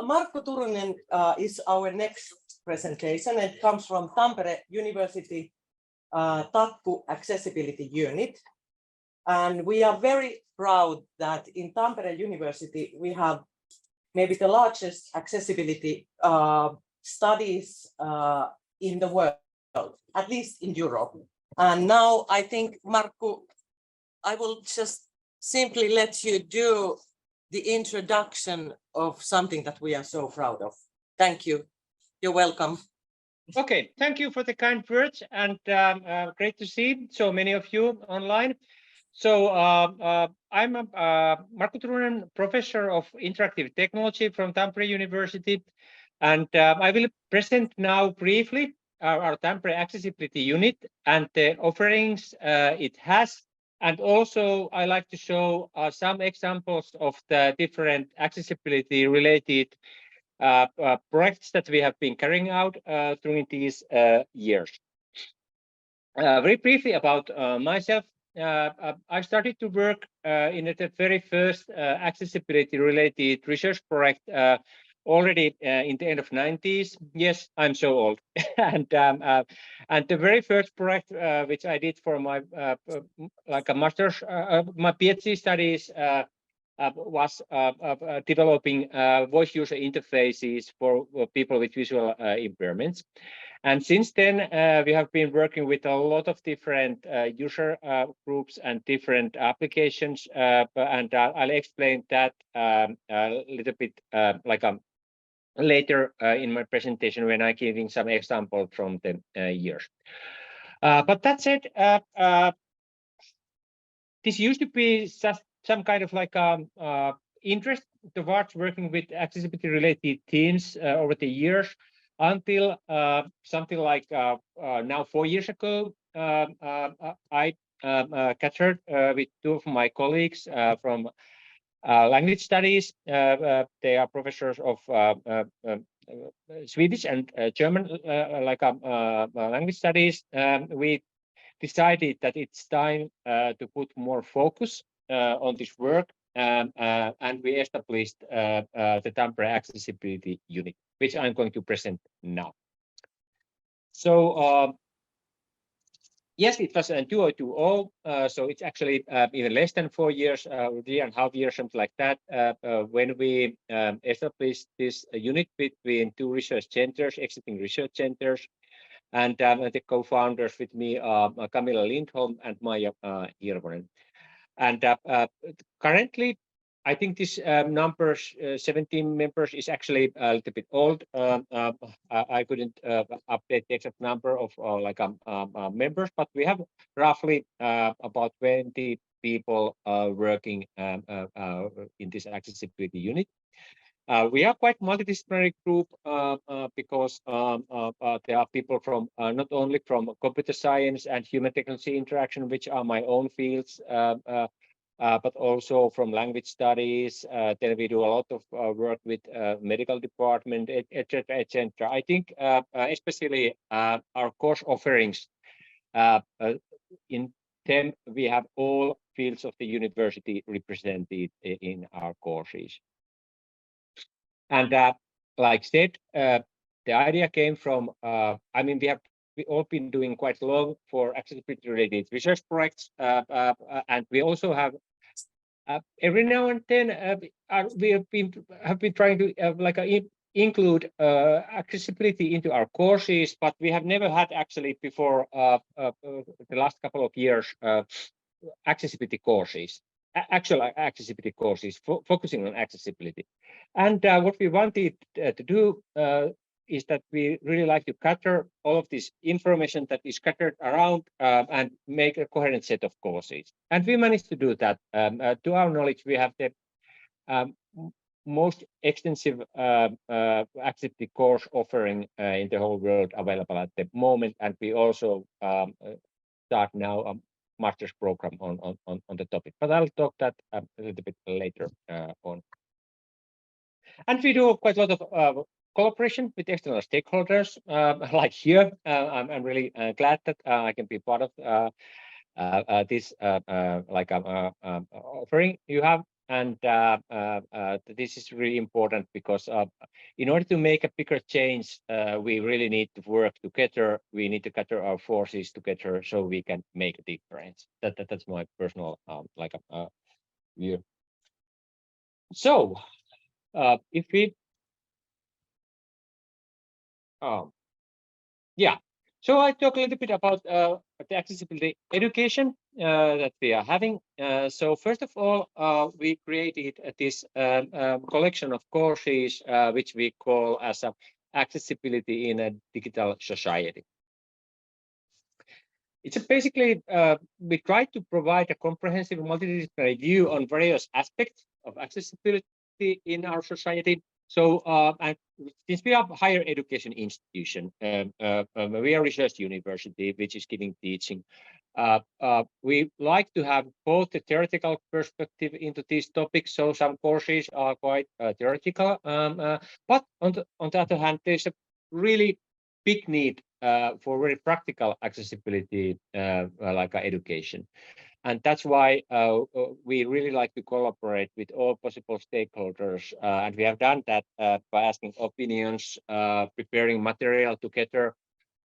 Markku Turunen is our next presentation. It comes from Tampere University TACCU Accessibility Unit. And we are very proud that in Tampere University, we have maybe the largest accessibility studies in the world, at least in Europe. And now I think, Markku, I will just simply let you do the introduction of something that we are so proud of. Thank you. You're welcome. Okay, thank you for the kind words, and great to see so many of you online. So I'm Markku Turunen, professor of interactive technology from Tampere University, and I will present now briefly our Tampere Accessibility Unit and the offerings it has. And also, I like to show some examples of the different accessibility related projects that we have been carrying out during these years. Very briefly about myself, I started to work in the very first accessibility related research project already in the end of 90s. Yes, I'm so old. And the very first project which I did for my like a master's, my PhD studies was developing voice user interfaces for people with visual impairments. And since then, we have been working with a lot of different user groups and different applications, and I'll explain that a little bit later in my presentation when I'm giving some examples from the years. But that said, this used to be just some kind of like interest towards working with accessibility-related themes over the years until something like now 4 years ago, I gathered with two of my colleagues from language studies. They are professors of Swedish and German language studies. We decided that it's time to put more focus on this work, and we established the Tampere Accessibility Unit, which I'm going to present now. So yes, it was in 2020, so it's actually even less than 4 years, 3.5 years, something like that, when we established this unit between two research centers, existing research centers, and the co-founders with me are Camilla Lindholm and Maija Hirvonen. And currently, I think this number 17 members is actually a little bit old. I couldn't update the exact number of members, but we have roughly about 20 people working in this accessibility unit. We are quite multidisciplinary group because there are people from not only from computer science and human technology interaction, which are my own fields, but also from language studies. Then we do a lot of work with medical department, etc., etc. I think especially our course offerings, in them we have all fields of the university represented in our courses. And like said, the idea came from, I mean, we all been doing quite long for accessibility related research projects, and we also have every now and then we have been trying to include accessibility into our courses, but we have never had actually before the last couple of years accessibility courses, actual accessibility courses focusing on accessibility. And what we wanted to do is that we really like to gather all of this information that is scattered around and make a coherent set of courses. And we managed to do that. To our knowledge, we have the most extensive accessibility course offering in the whole world available at the moment. And we also start now a master's program on the topic. But I'll talk that a little bit later on. And we do quite a lot of collaboration with external stakeholders, like here. I'm really glad that I can be part of this offering you have. and this is really important because in order to make a bigger change, we really need to work together. We need to gather our forces together so we can make a difference. That's my personal view. So if we yeah, so I talk a little bit about the accessibility education that we are having. So first of all, we created this collection of courses which we call as accessibility in a digital society. It's basically we try to provide a comprehensive multidisciplinary view on various aspects of accessibility in our society. So, and since we are a higher education institution, we are a research university which is giving teaching. We like to have both the theoretical perspective into these topics. So some courses are quite theoretical, but on the other hand, there's a really big need for very practical accessibility education. And that's why we really like to collaborate with all possible stakeholders. And we have done that by asking opinions, preparing material together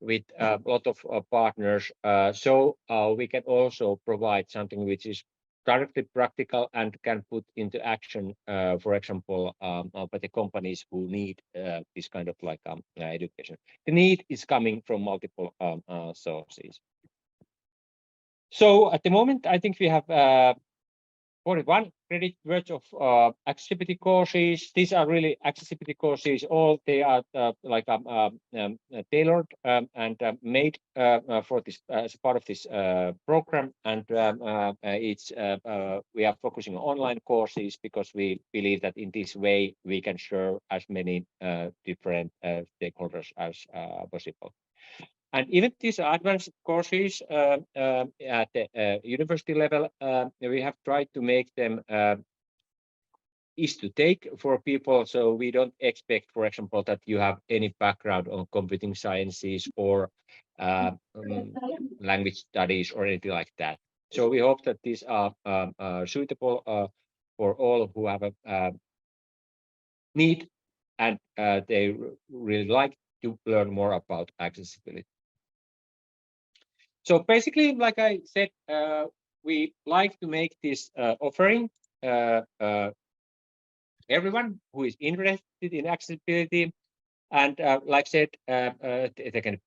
with a lot of partners. So we can also provide something which is directly practical and can put into action, for example, by the companies who need this kind of education. The need is coming from multiple sources. So at the moment, I think we have 41 credit worth of accessibility courses. These are really accessibility courses. All they are tailored and made for this as part of this program. And we are focusing on online courses because we believe that in this way we can serve as many different stakeholders as possible. And even these advanced courses at the university level, we have tried to make them easy to take for people. So we don't expect, for example, that you have any background on computing sciences or language studies or anything like that. So we hope that these are suitable for all who have a need and they really like to learn more about accessibility. So basically, like I said, we like to make this offering everyone who is interested in accessibility, and like I said, the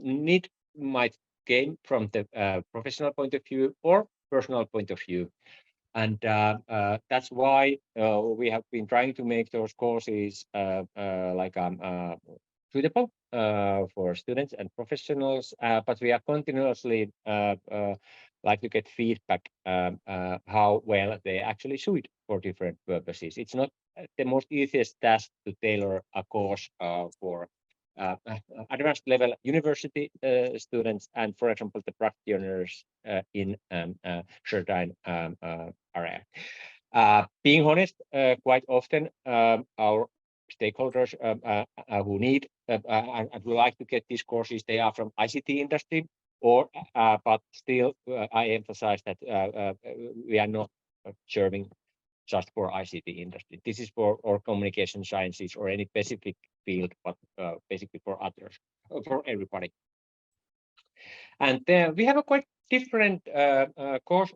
need might gain from the professional point of view or personal point of view, and that's why we have been trying to make those courses suitable for students and professionals, but we are continuously like to get feedback how well they actually suit for different purposes. It's not the most easiest task to tailor a course for advanced level university students and, for example, the practitioners in certain area. Being honest, quite often our stakeholders who need and would like to get these courses, they are from ICT industry, or but still I emphasize that we are not serving just for ICT industry. This is for or communication sciences or any specific field, but basically for others, for everybody. And we have a quite different course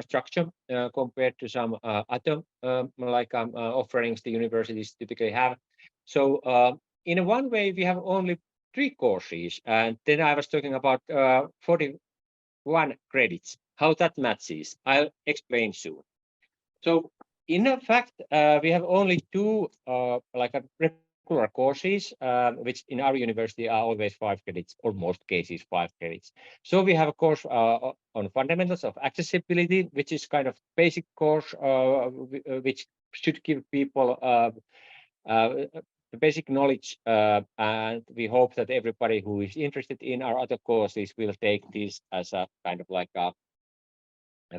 structure compared to some other offerings the universities typically have. So in one way, we have only 3 courses, and then I was talking about 41 credits. How that matches, I'll explain soon. So in fact, we have only 2 regular courses, which in our university are always 5 credits, or most cases 5 credits. So we have a course on fundamentals of accessibility, which is kind of basic course, which should give people the basic knowledge, and we hope that everybody who is interested in our other courses will take this as a kind of like a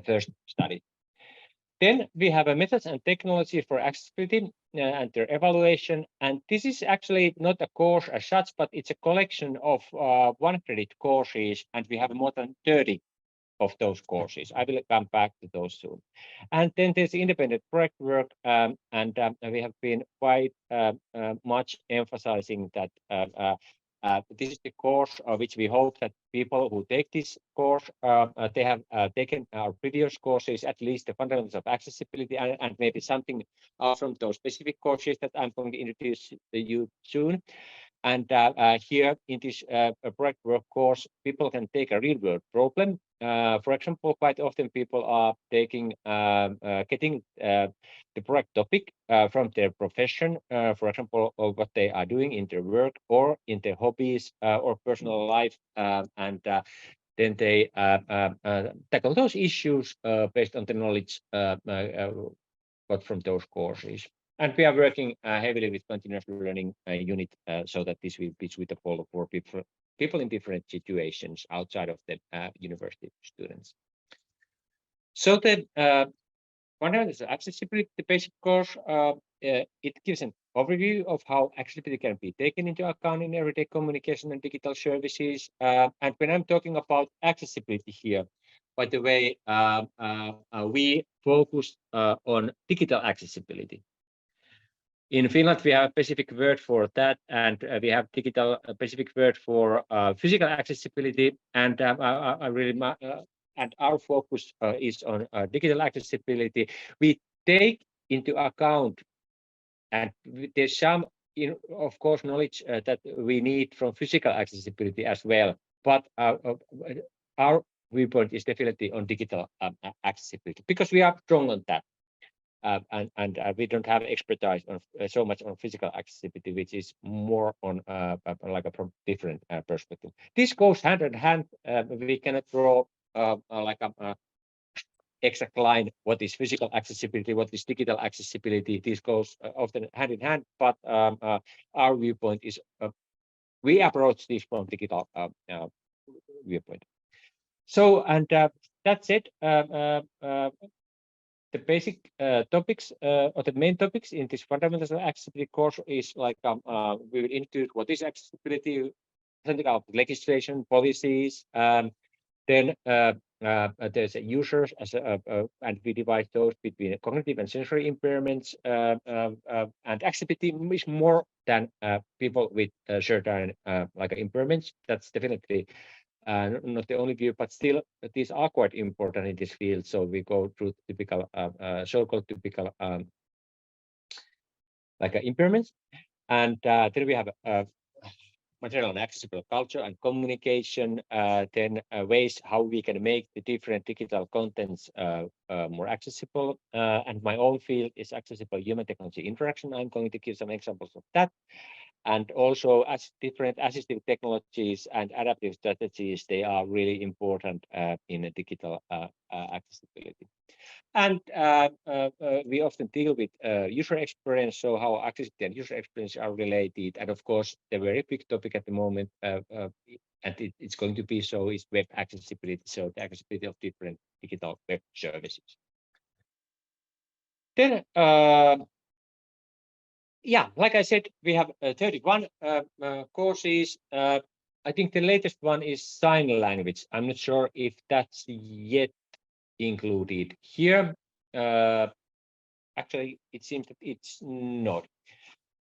first study. Then we have a methods and technology for accessibility and their evaluation. And this is actually not a course as such, but it's a collection of 1 credit courses, and we have more than 30 of those courses. I will come back to those soon. And then there's independent project work, and we have been quite much emphasizing that this is the course which we hope that people who take this course, they have taken our previous courses, at least the fundamentals of accessibility, and maybe something from those specific courses that I'm going to introduce to you soon. And here in this project work course, people can take a real world problem. For example, quite often people are taking, getting the project topic from their profession, for example, of what they are doing in their work or in their hobbies or personal life, and then they tackle those issues based on the knowledge got from those courses. And we are working heavily with continuous learning unit so that this will be suitable for people in different situations outside of the university students. So the fundamentals of accessibility, the basic course, it gives an overview of how accessibility can be taken into account in everyday communication and digital services. And when I'm talking about accessibility here, by the way, we focus on digital accessibility. In Finland, we have a specific word for that, and we have digital specific word for physical accessibility, and I really and our focus is on digital accessibility. We take into account, and there's some, of course, knowledge that we need from physical accessibility as well, but our viewpoint is definitely on digital accessibility because we are strong on that. And we don't have expertise on so much on physical accessibility, which is more on like a from different perspective. This goes hand in hand. We cannot draw like a exact line. What is physical accessibility? What is digital accessibility? This goes often hand in hand. But our viewpoint is we approach this from digital viewpoint. So and that's it. The basic topics or the main topics in this fundamentals of accessibility course is like we will introduce what is accessibility, something about legislation, policies, then there's users as and we divide those between cognitive and sensory impairments, and accessibility is more than people with certain like impairments. That's definitely not the only view, but still these are quite important in this field. So we go through typical, so-called typical like impairments, and then we have material and accessible culture and communication. Then ways how we can make the different digital contents more accessible. And my own field is accessible human technology interaction. I'm going to give some examples of that. And also as different assistive technologies and adaptive strategies, they are really important in digital accessibility. And we we often deal with user experience, so how accessibility and user experience are related. And of course, the very big topic at the moment, and it's going to be so, is web accessibility, so the accessibility of different digital web services. Then, yeah, like I said, we have 31 courses. I think the latest one is sign language. I'm not sure if that's yet included here. Actually, it seems that it's not.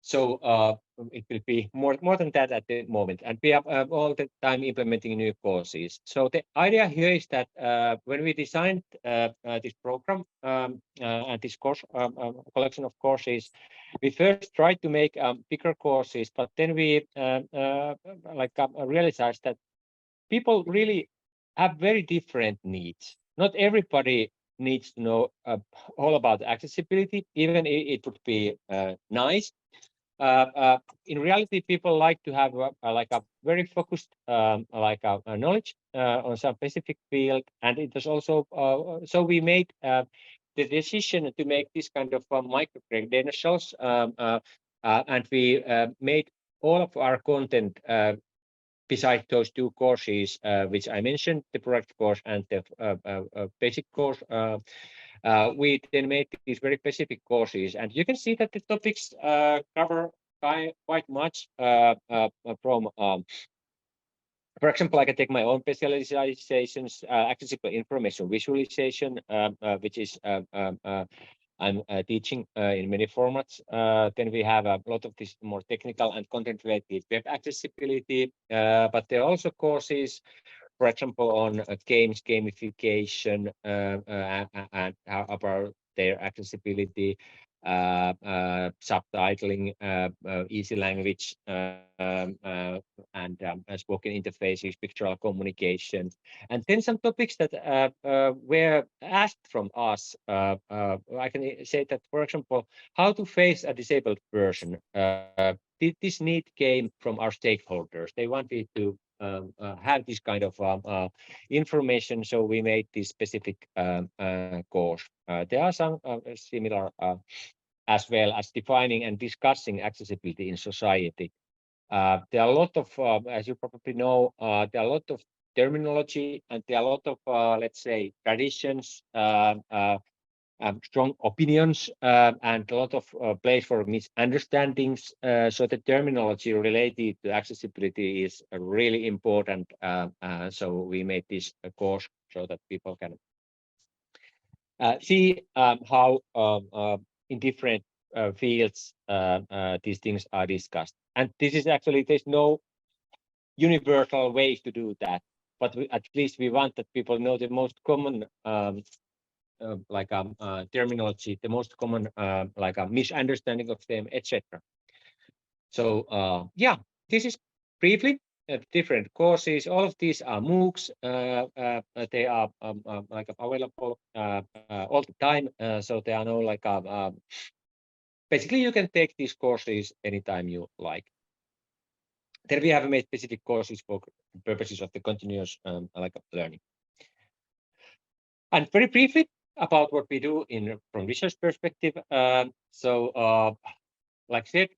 So it will be more than that at the moment. And we are all the time implementing new courses. So the idea here is that when we designed this program and this course collection of courses, we first tried to make bigger courses, but then we realized that people really have very different needs. Not everybody needs to know all about accessibility, even it would be nice. In reality, people like to have like a very focused knowledge on some specific field, and it was also so we made the decision to make this kind of micro credentials, and we made all of our content besides those two courses which I mentioned, the project course and the basic course. We then made these very specific courses, and you can see that the topics cover quite much from For example, I can take my own specializations, accessible information visualization, which is I'm teaching in many formats. Then we have a lot of this more technical and content-related web accessibility, but there are also courses, for example, on games, gamification, and how about their accessibility, subtitling, easy language, and spoken interfaces, pictorial communication. And then some topics that were asked from us. I can say that, for example, how to face a disabled person. This need came from our stakeholders. They wanted to have this kind of information, so we made this specific course. There are some similar as well as defining and discussing accessibility in society. There are a lot of, as you probably know, there are a lot of terminology and there are a lot of, let's say, traditions, strong opinions, and a lot of place for misunderstandings. So the terminology related to accessibility is really important. So we made this course so that people can see how in different fields these things are discussed. And this is actually, there's no universal way to do that, but at least we want that people know the most common terminology, the most common like a misunderstanding of them, etc. So yeah, this is briefly different courses. All of these are MOOCs. They are like available all the time. So there are no like basically you can take these courses anytime you like. Then we have made specific courses for purposes of the continuous like learning. And very briefly about what we do in from research perspective. Like I said,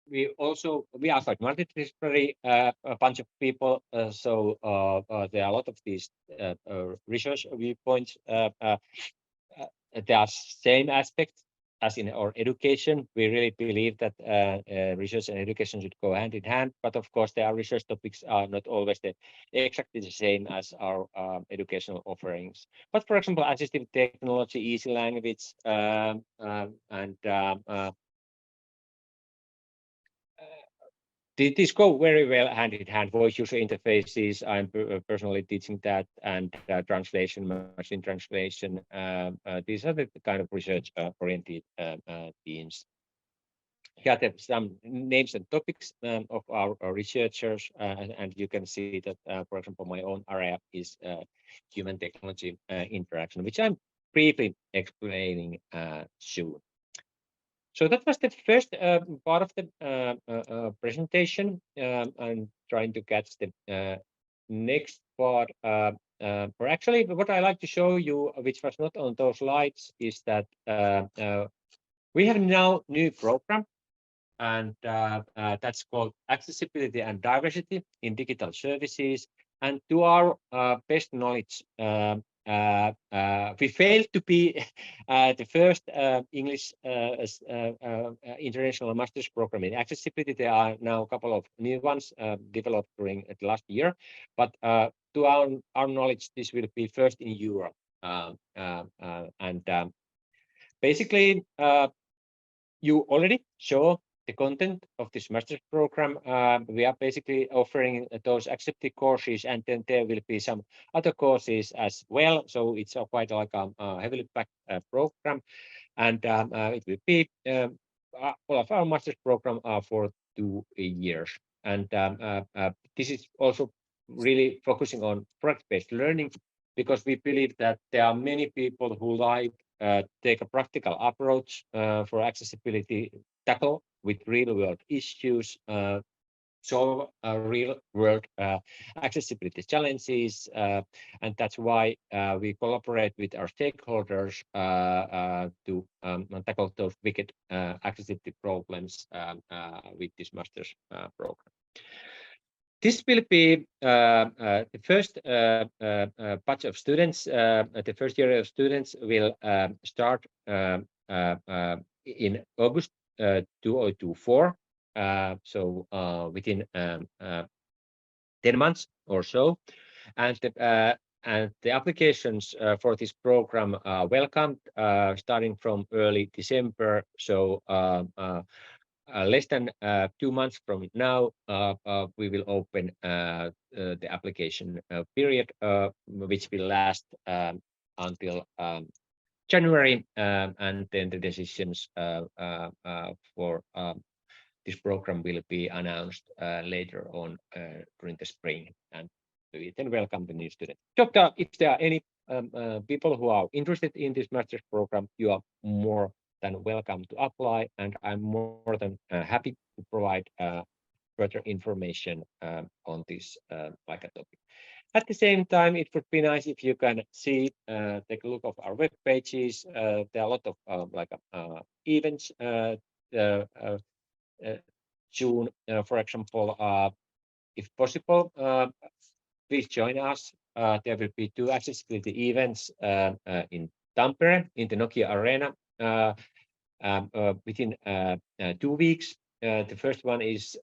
we are quite multidisciplinary a bunch of people. So there are a lot of these research viewpoints. There are same aspects as in our education. We really believe that research and education should go hand in hand, but of course there are research topics are not always exactly the same as our educational offerings. But for example, assistive technology, easy language, and these go very well hand in hand. Voice user interfaces, I'm personally teaching that, and translation, machine translation. These are the kind of research-oriented teams. Here are some names and topics of our researchers, and you can see that, for example, my own area is human technology interaction, which I'm briefly explaining soon. So that was the first part of the presentation. I'm trying to catch the next part. Or actually, what I like to show you, which was not on those slides, is that we have now new program, and that's called Accessibility and Diversity in Digital Services. And to our best knowledge, we failed to be the first English international master's program in accessibility. There are now a couple of new ones developed during the last year, but to our knowledge, this will be first in Europe. Basically, you already saw the content of this master's program. We are basically offering those accepted courses, and then there will be some other courses as well. So it's quite like a heavily packed program, and it will be all of our master's program are for 2 years. And this is also really focusing on project-based learning, because we believe that there are many people who like take a practical approach for accessibility, tackle with real-world issues, solve real-world accessibility challenges, and that's why we collaborate with our stakeholders to tackle those wicked accessibility problems with this master's program. This will be the first batch of students. The first year of students will start in August 2024. So within 10 months or so. And the applications for this program are welcomed starting from early December. So less than 2 months from now, we will open the application period, which will last until January, and then the decisions for this program will be announced later on during the spring, and we then welcome the new students. So if there are any people who are interested in this master's program, you are more than welcome to apply, and I'm more than happy to provide further information on this like a topic. At the same time, it would be nice if you can see, take a look of our web pages. There are a lot of events. June, for example, if possible, please join us. There will be 2 accessibility events in Tampere, in the Nokia Arena, within 2 weeks. The first one is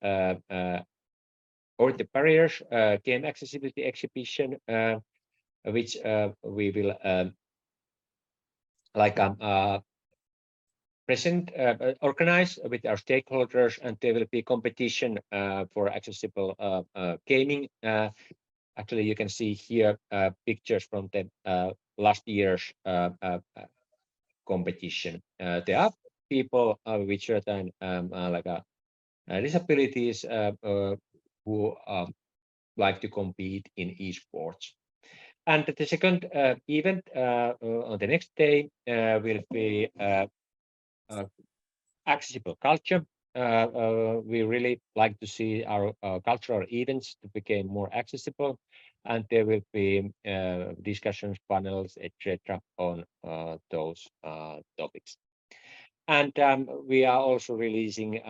Over the Barriers Game Accessibility Exhibition, which we will organize with our stakeholders, and there will be competition for accessible gaming. Actually, you can see here pictures from the last year's competition. There are people with certain disabilities who like to compete in esports. And the second event on the next day will be accessible culture. We really like to see our cultural events to become more accessible, and there will be discussions, panels, etc. on those topics. And we are also releasing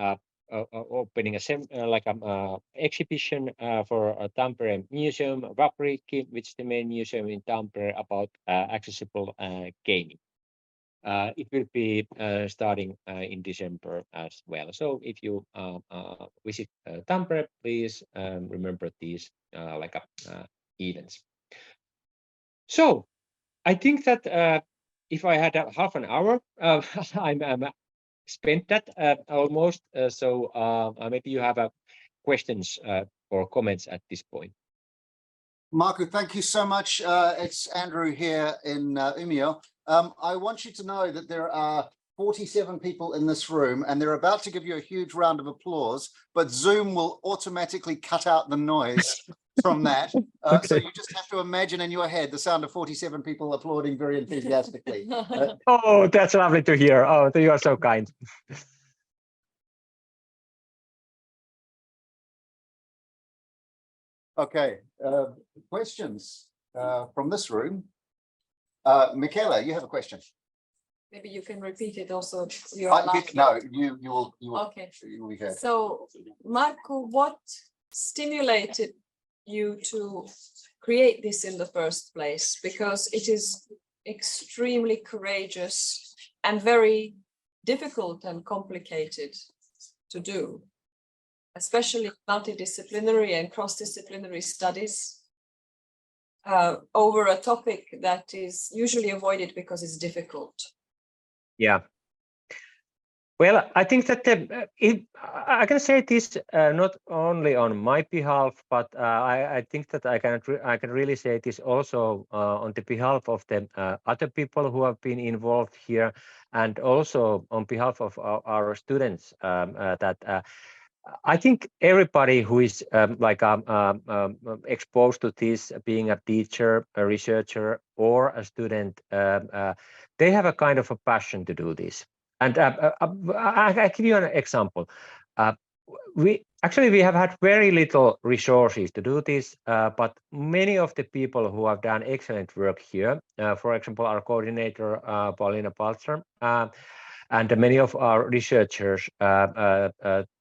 opening a exhibition for Tampere Museum Vapriikki, which is the main museum in Tampere about accessible gaming. It will be starting in December as well. So if you visit Tampere, please remember these events. So I think that if I had half an hour, I'm spent that almost. So maybe you have questions or comments at this point. Markku, thank you so much. It's Andrew here in Umeå. I want you to know that there are 47 people in this room, and they're about to give you a huge round of applause, but Zoom will automatically cut out the noise from that. Okay. So you just have to imagine in your head the sound of 47 people applauding very enthusiastically. Oh, that's lovely to hear. Oh, you are so kind. Okay, questions from this room. Michaela, you have a question. Maybe you can repeat it also. No, you will. Okay. So, Markku, what stimulated you to create this in the first place? Because it is extremely courageous and very difficult and complicated to do, especially multidisciplinary and cross-disciplinary studies over a topic that is usually avoided because it's difficult. Yeah. Well, I think that I can say this not only on my behalf, but I think that I can really say this also on the behalf of the other people who have been involved here, and also on behalf of our students. That I think everybody who is exposed to this, being a teacher, a researcher, or a student, they have a kind of a passion to do this. And I give you an example. We have had very little resources to do this, but many of the people who have done excellent work here, for example, our coordinator, Pauliina Paltzer, and many of our researchers,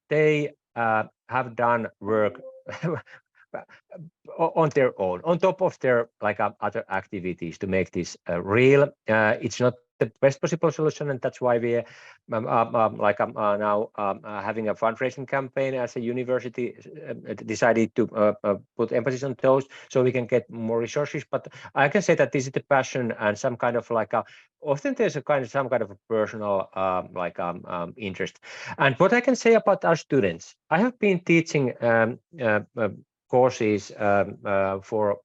they have done work on their own, on top of their other activities to make this real. It's not the best possible solution, and that's why we now having a fundraising campaign as a university, decided to put emphasis on those so we can get more resources. But I can say that this is the passion and some kind of often there's some kind of a personal interest. And what I can say about our students, I have been teaching courses for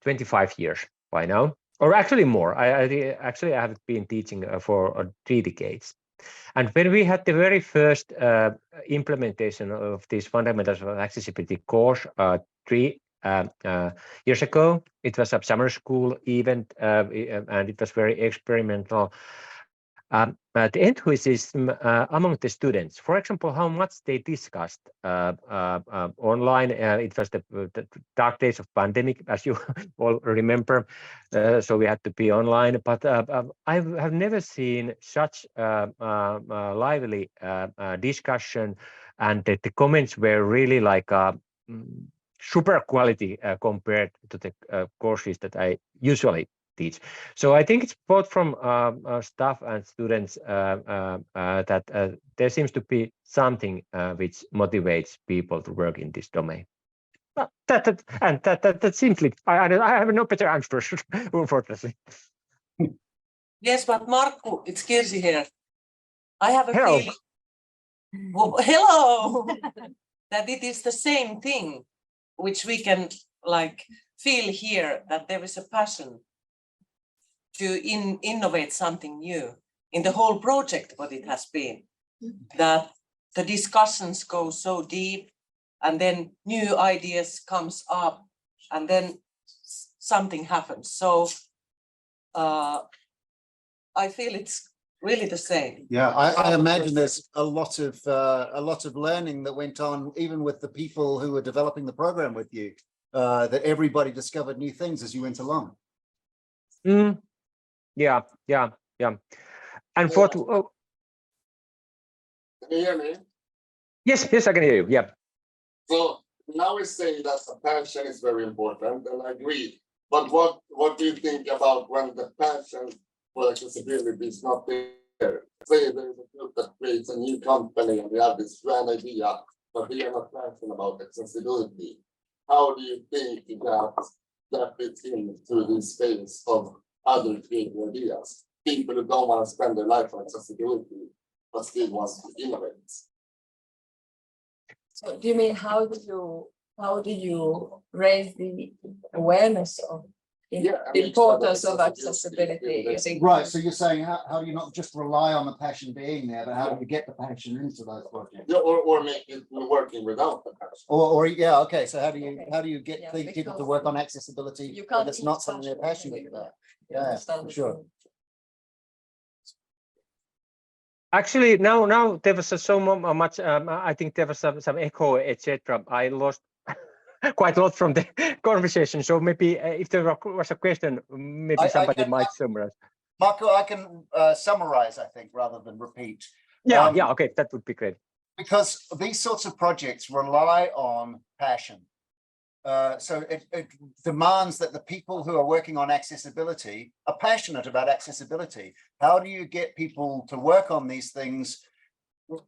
25 years by now, or actually more. I have been teaching for 3 decades. And when we had the very first implementation of this Fundamentals of Accessibility course 3 years ago, it was a summer school event, and it was very experimental. The enthusiasm among the students, for example, how much they discussed online. It was the dark days of pandemic, as you all remember, so we had to be online. But I have never seen such lively discussion, and the comments were really super quality compared to the courses that I usually teach. So I think it's both from staff and students that there seems to be something which motivates people to work in this domain. That simply, I have no better answer, unfortunately. Yes, but Markku, it's Kirsi here. I have a Hello. feeling. Well, hello. That it is the same thing, which we can feel here, that there is a passion to innovate something new in the whole project, what it has been, that the discussions go so deep, and then new ideas comes up, and then something happens. So I feel it's really the same. Yeah, I imagine there's a lot of learning that went on, even with the people who were developing the program with you, that everybody discovered new things as you went along. Yeah. And Can you hear me? yes, I can hear you. Yeah. So now we're saying that the passion is very important, and I agree. But what do you think about when the passion for accessibility is not there? Say there's a group that creates a new company and we have this grand idea, but they are not passionate about accessibility. How do you think that fits into this space of other creative ideas? People who don't want to spend their life on accessibility, but still want to innovate. So do you mean how do you raise the awareness of the importance of accessibility using Right, so you're saying how do you not just rely on the passion being there, but how do you get the passion into those projects? Yeah, or make it working without the passion. Or yeah, okay. So how do you get Yeah, people to because work on accessibility you can't when it's not teach something they're passion passionate about? You Yeah, understand for what sure. I mean? Actually, now there was so much. I think there was some echo, etc. I lost quite a lot from the conversation. So maybe if there was a question, maybe somebody might summarize. Markku, I can summarize, I think, rather than repeat. Yeah, okay, that would be great. Because these sorts of projects rely on passion. So it demands that the people who are working on accessibility are passionate about accessibility. How do you get people to work on these things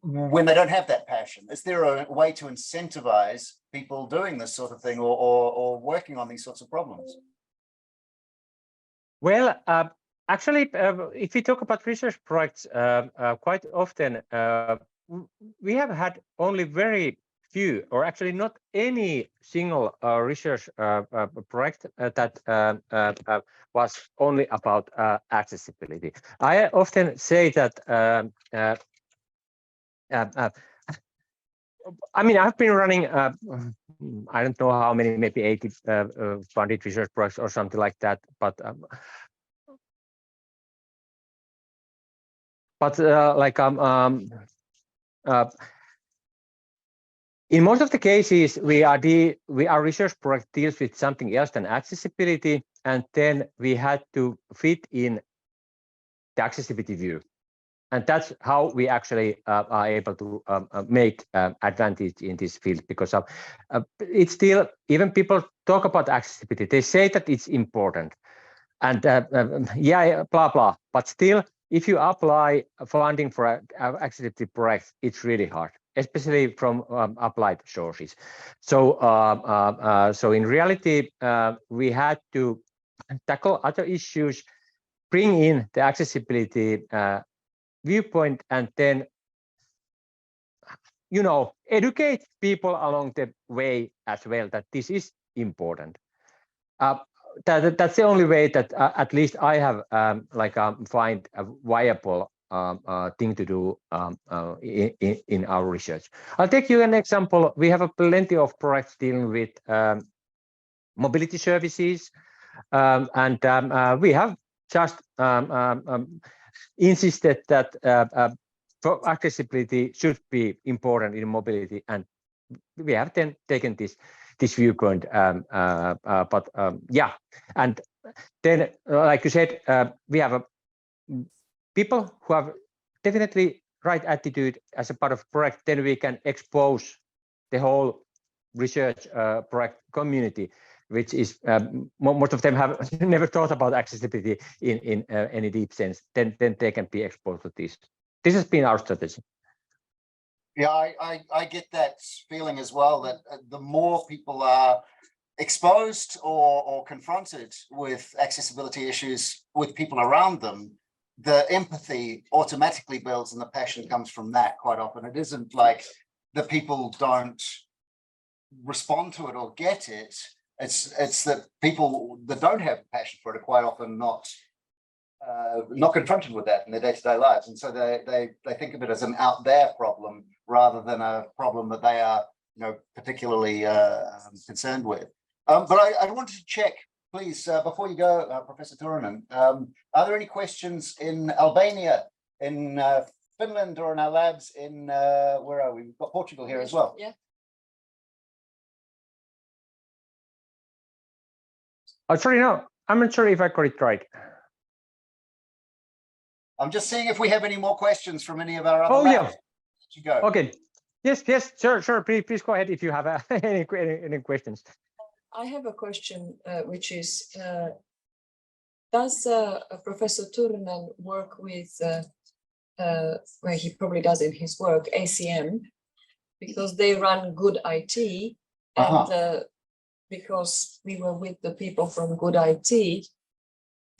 when they don't have that passion? Is there a way to incentivize people doing this sort of thing or working on these sorts of problems? Well, actually, if we talk about research projects, quite often we have had only very few, or actually not any single research project that was only about accessibility. I often say that I mean, I've been running, I don't know how many, maybe 80 funded research projects or something like that, but in most of the cases, our research project deals with something else than accessibility, and then we had to fit in the accessibility view. And that's how we actually are able to make advantage in this field, because it's still, even people talk about accessibility, they say that it's important, and yeah, blah blah. But still, if you apply funding for accessibility projects, it's really hard, especially from applied sources. So so in reality, we had to tackle other issues, bring in the accessibility viewpoint, and then educate people along the way as well that this is important. That's the only way that at least I have find a viable thing to do in our research. I'll take you an example. We have plenty of projects dealing with mobility services, and we have just insisted that accessibility should be important in mobility, and we have then taken this viewpoint. Yeah, and then like you said, we have people who have definitely right attitude as a part of project. Then we can expose the whole research project community, which is most of them have never thought about accessibility in any deep sense. Then they can be exposed to this. This has been our strategy. Yeah, I get that feeling as well, that the more people are exposed or confronted with accessibility issues with people around them, the empathy automatically builds and the passion comes from that quite often. It isn't like the people don't respond to it or get it. It's that people that don't have passion for it are quite often not confronted with that in their day-to-day lives, and so they think of it as an out there problem rather than a problem that they are particularly concerned with. But I wanted to check, please, before you go, Professor Turunen, are there any questions in Albania, in Finland, or in our labs in where are we? We've got Portugal here as well. Yeah. Oh, sorry, no, I'm not sure if I got it right. I'm just seeing if we have any more questions from any of our other labs. Yeah. You go. Okay. Yes, sure. Please go ahead if you have any questions. I have a question, which is, does Professor Turunen work with, where he probably does in his work, ACM, because they run Good IT, and because we were with the people from Good IT,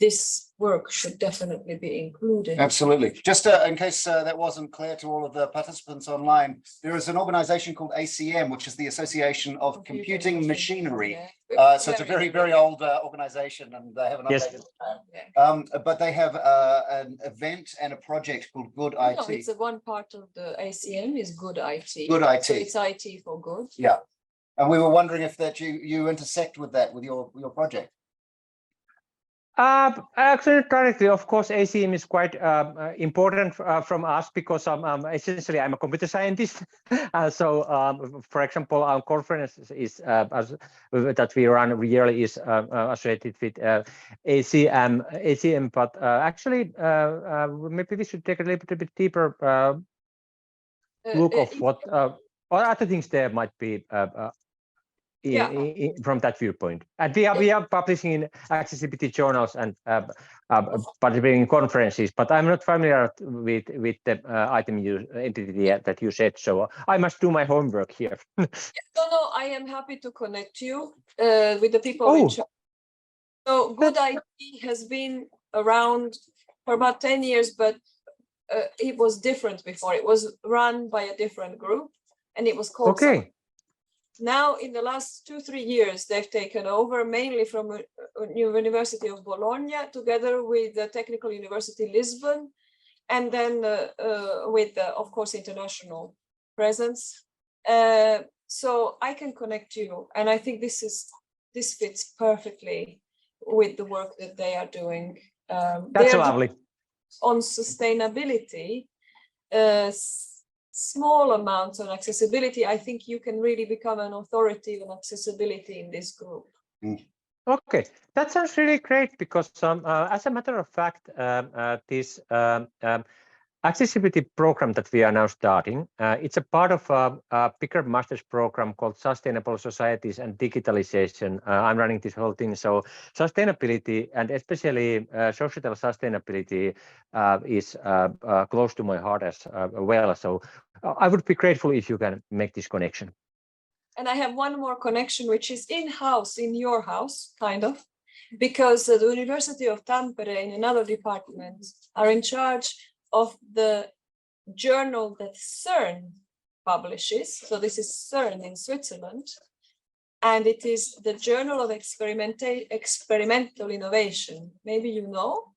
this work should definitely be included. Absolutely. Just in case that wasn't clear to all of the participants online, there is an organization called ACM, which is the Association of Computing Machinery. Yeah. So it's a very, very old organization, and they haven't updated. But they have an event and a project called Good IT. No, it's one part of the ACM is Good IT. Good IT. So it's IT for good. Yeah. And we were wondering if that you intersect with that with your project. Actually, directly, of course, ACM is quite important from us because essentially I'm a computer scientist. So, for example, our conference is that we run yearly is associated with ACM. But actually, maybe we should take a little bit deeper look of what other things there might be. From that viewpoint, and we are publishing in accessibility journals and participating in conferences, but I'm not familiar with the item entity that you said, so I must do my homework here. No, I am happy to connect you with the people in charge. So Good IT has been around for about 10 years, but it was different before. It was run by a different group, and it was called Now, in the last 2-3 years, they've taken over mainly from University of Bologna, together with the Technical University Lisbon, and then with, of course, international presence. So I can connect you, and I think this fits perfectly with the work that they are doing. That's lovely. On sustainability. Small amounts on accessibility, I think you can really become an authority on accessibility in this group. Okay, that sounds really great because as a matter of fact, this accessibility program that we are now starting, it's a part of a bigger master's program called Sustainable Societies and Digitalization. I'm running this whole thing. So sustainability and especially societal sustainability is close to my heart as well. So I would be grateful if you can make this connection. And I have one more connection, which is in-house, in your house, kind of, because the University of Tampere in another department are in charge of the journal that CERN publishes. So this is CERN in Switzerland, and it is the Journal of Experimental Innovation. Maybe you know,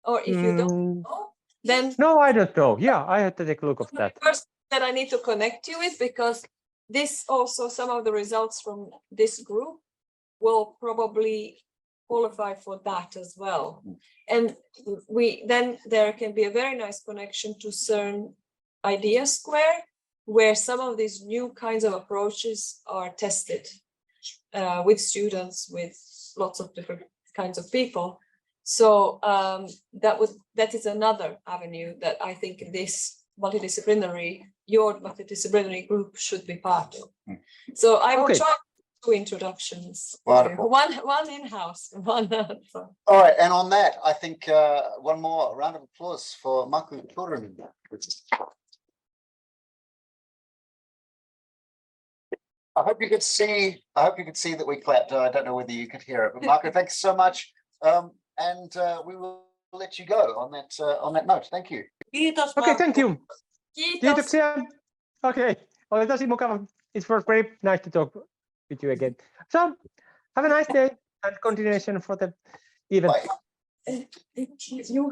or if you don't know, then no, I don't know. Yeah, I have to take a look of that. First, that I need to connect you with, because this also, some of the results from this group will probably qualify for that as well. And then there can be a very nice connection to CERN Idea Square, where some of these new kinds of approaches are tested with students, with lots of different kinds of people. So that is another avenue that I think this your multidisciplinary group should be part of. So I will try 2 introductions. Wonderful. One in-house, one outside. All right, and on that, I think one more round of applause for Markku Turunen. I hope you could see that we clapped. I don't know whether you could hear it, but Markku, thanks so much. And we will let you go on that note. Thank you. Kiitos, Okay, Markku. thank you. Kiitos. Kiitoksia. Okay, oli tosi mukava. It was very nice to talk with you again. So have a nice day and continuation for the event. Bye. You